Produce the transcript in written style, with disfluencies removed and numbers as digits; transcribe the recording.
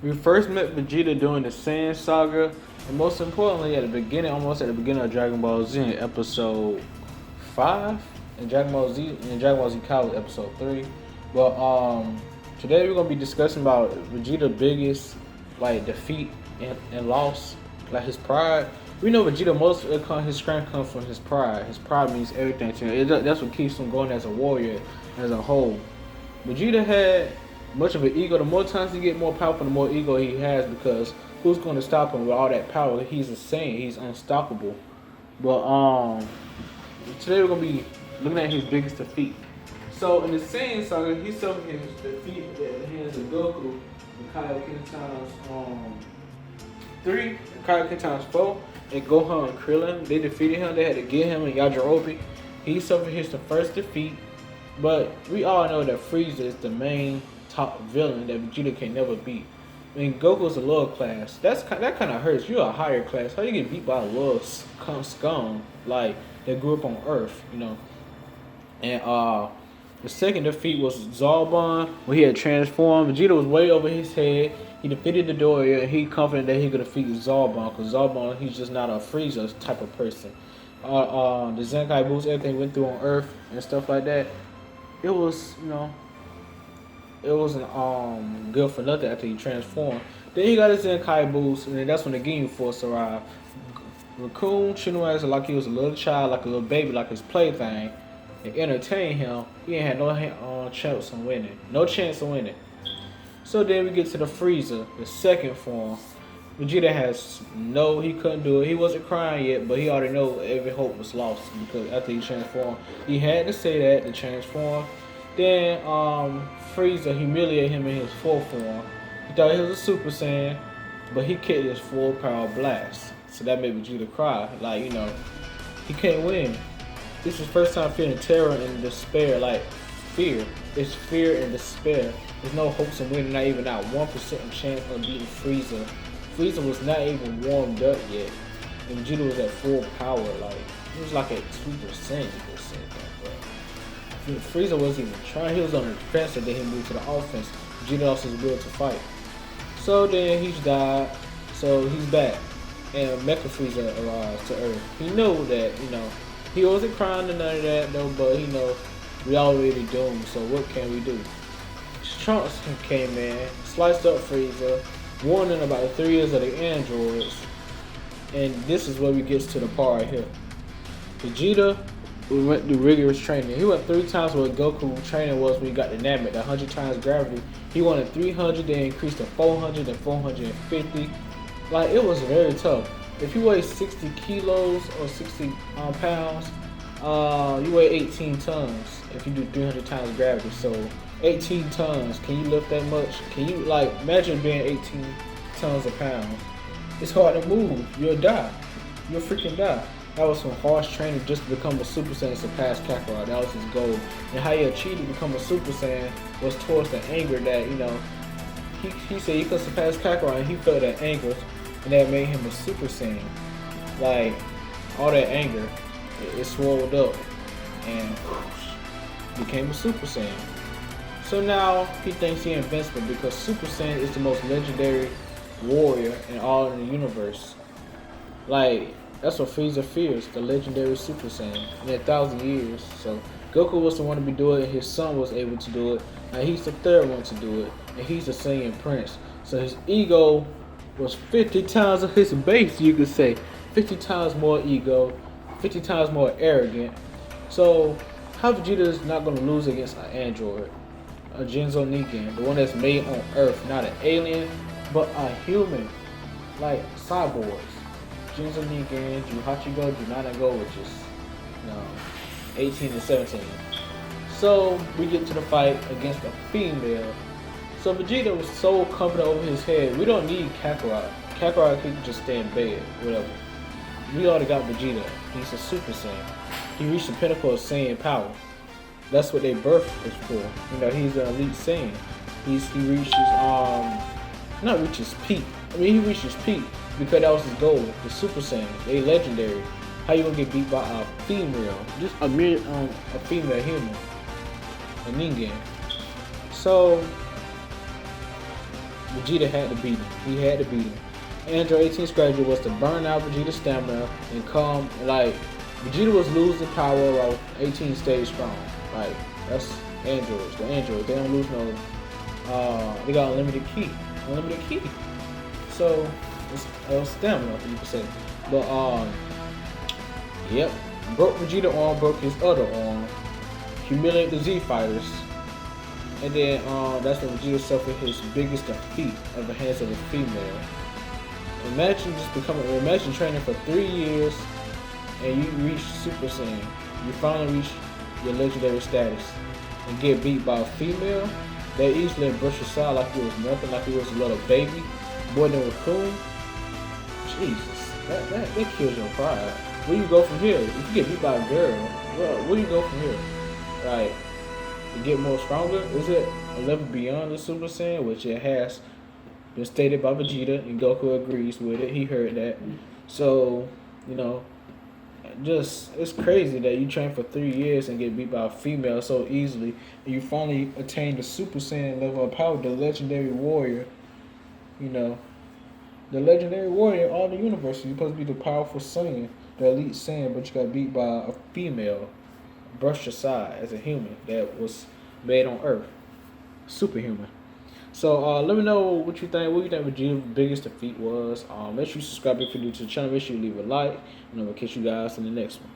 We first met Vegeta during the Saiyan saga, and most importantly, almost at the beginning of Dragon Ball Z in episode 5, and Dragon Ball Z College episode 3. But today we're gonna be discussing about Vegeta's biggest like defeat and loss, like his pride. We know Vegeta his strength comes from his pride. His pride means everything to him. That's what keeps him going as a warrior, as a whole. Vegeta had much of an ego. The more times he get more powerful, the more ego he has because who's going to stop him with all that power? He's insane. He's unstoppable. But today we're gonna be looking at his biggest defeat. So in the Saiyan saga, he suffered his defeat at the hands of Goku, and Kaioken times 3, and Kaioken times 4, and Gohan and Krillin. They defeated him. They had to get him and Yajirobe. He suffered his first defeat. But we all know that Frieza is the main top villain that Vegeta can never beat. I mean, Goku's a lower class. That kind of hurts. You're a higher class. How you get beat by a little scum like that grew up on Earth, you know? And the second defeat was Zarbon when he had transformed. Vegeta was way over his head. He defeated the Doria, and he confident that he could defeat Zarbon because Zarbon he's just not a Frieza type of person. The Zenkai boost, everything went through on Earth and stuff like that. It was, it wasn't good for nothing after he transformed. Then he got his Zenkai boost, and then that's when the Ginyu Force arrived. Raccoon treated him as like he was a little child, like a little baby, like his plaything, and entertained him. He ain't had no chance of winning. No chance of winning. So then we get to the Frieza, the second form. Vegeta he couldn't do it. He wasn't crying yet, but he already know every hope was lost because after he transformed, he had to say that to transform. Then Frieza humiliated him in his fourth form. He thought he was a Super Saiyan, but he kicked his full power blast. So that made Vegeta cry. Like, he can't win. This is his first time feeling terror and despair, like fear. It's fear and despair. There's no hopes of winning, not even 1% chance of beating Frieza. Frieza was not even warmed up yet, and Vegeta was at full power. Like he was like at 2%, you could say that. But Frieza wasn't even trying. He was on the defensive. Then he moved to the offense. Vegeta lost his will to fight. So then he died. So he's back, and Mecha Frieza arrives to Earth. He knew that he wasn't crying to none of that though, but we already doomed. So what can we do? Trunks came in, sliced up Frieza, warning about the 3 years of the androids, and this is where we get to the part right here. Vegeta went through rigorous training. He went 3 times what Goku training was when he got the Namek, the 100 times gravity. He wanted 300, then increased to 400 and 450. Like, it was very tough. If you weigh 60 kilos or 60 pounds, you weigh 18 tons if you do 300 times gravity. So 18 tons, can you lift that much? Can you, imagine being 18 tons of pounds? It's hard to move. You'll die. You'll freaking die. That was some harsh training just to become a Super Saiyan and surpass Kakarot. That was his goal. And how he achieved to become a Super Saiyan was towards the anger that, he said he could surpass Kakarot, and he felt that anger, and that made him a Super Saiyan. Like, all that anger, it swelled up, and became a Super Saiyan. So now he thinks he's invincible because Super Saiyan is the most legendary warrior in all in the universe. Like, that's what Frieza fears, the legendary Super Saiyan in 1,000 years. So Goku was the one to be doing it, his son was able to do it, and he's the third one to do it, and he's the Saiyan Prince. So his ego was 50 times of his base, you could say. 50 times more ego, 50 times more arrogant. So how Vegeta is not going to lose against an android? A Jinzo Negan, the one that's made on Earth, not an alien, but a human, like cyborgs. Jinzo Negan, Juhachigo, Junanago, which is 18 and 17. So we get to the fight against a female. So Vegeta was so confident over his head. We don't need Kakarot. Kakarot could just stay in bed, whatever. We already got Vegeta. He's a Super Saiyan. He reached the pinnacle of Saiyan power. That's what their birth is for. He's an elite Saiyan. He reached his not reach his peak. He reached his peak because that was his goal. The Super Saiyan, they legendary. How you gonna get beat by a female? Just a female human, a Ningen. So Vegeta had to beat him. He had to beat him. Android 18 strategy was to burn out Vegeta's stamina and come like Vegeta was losing power while 18 stayed strong. Like that's androids. The androids they don't lose no. They got unlimited ki. Unlimited ki. So it's stamina, you could say. But yep, broke Vegeta arm, broke his other arm, humiliated the Z fighters, and then that's when Vegeta suffered his biggest defeat at the hands of a female. Imagine training for 3 years and you reach Super Saiyan. You finally reach your legendary status and get beat by a female. They easily brush aside like it was nothing, like it was a little baby, more than a raccoon. Jesus, that kills your pride. Where you go from here? If you get beat by a girl, well, where you go from here? Like, to get more stronger? Is it a level beyond the Super Saiyan, which it has been stated by Vegeta, and Goku agrees with it. He heard that. So, you know, just it's crazy that you train for 3 years and get beat by a female so easily, and you finally attain the Super Saiyan level of power, the legendary warrior. You know, the legendary warrior in all the universe. You're supposed to be the powerful Saiyan, the elite Saiyan, but you got beat by a female, brushed aside as a human that was made on Earth, superhuman. So let me know what you think. What you think Vegeta's biggest defeat was? Make sure you subscribe if you're new to the channel. Make sure you leave a like, and I'm gonna catch you guys in the next one.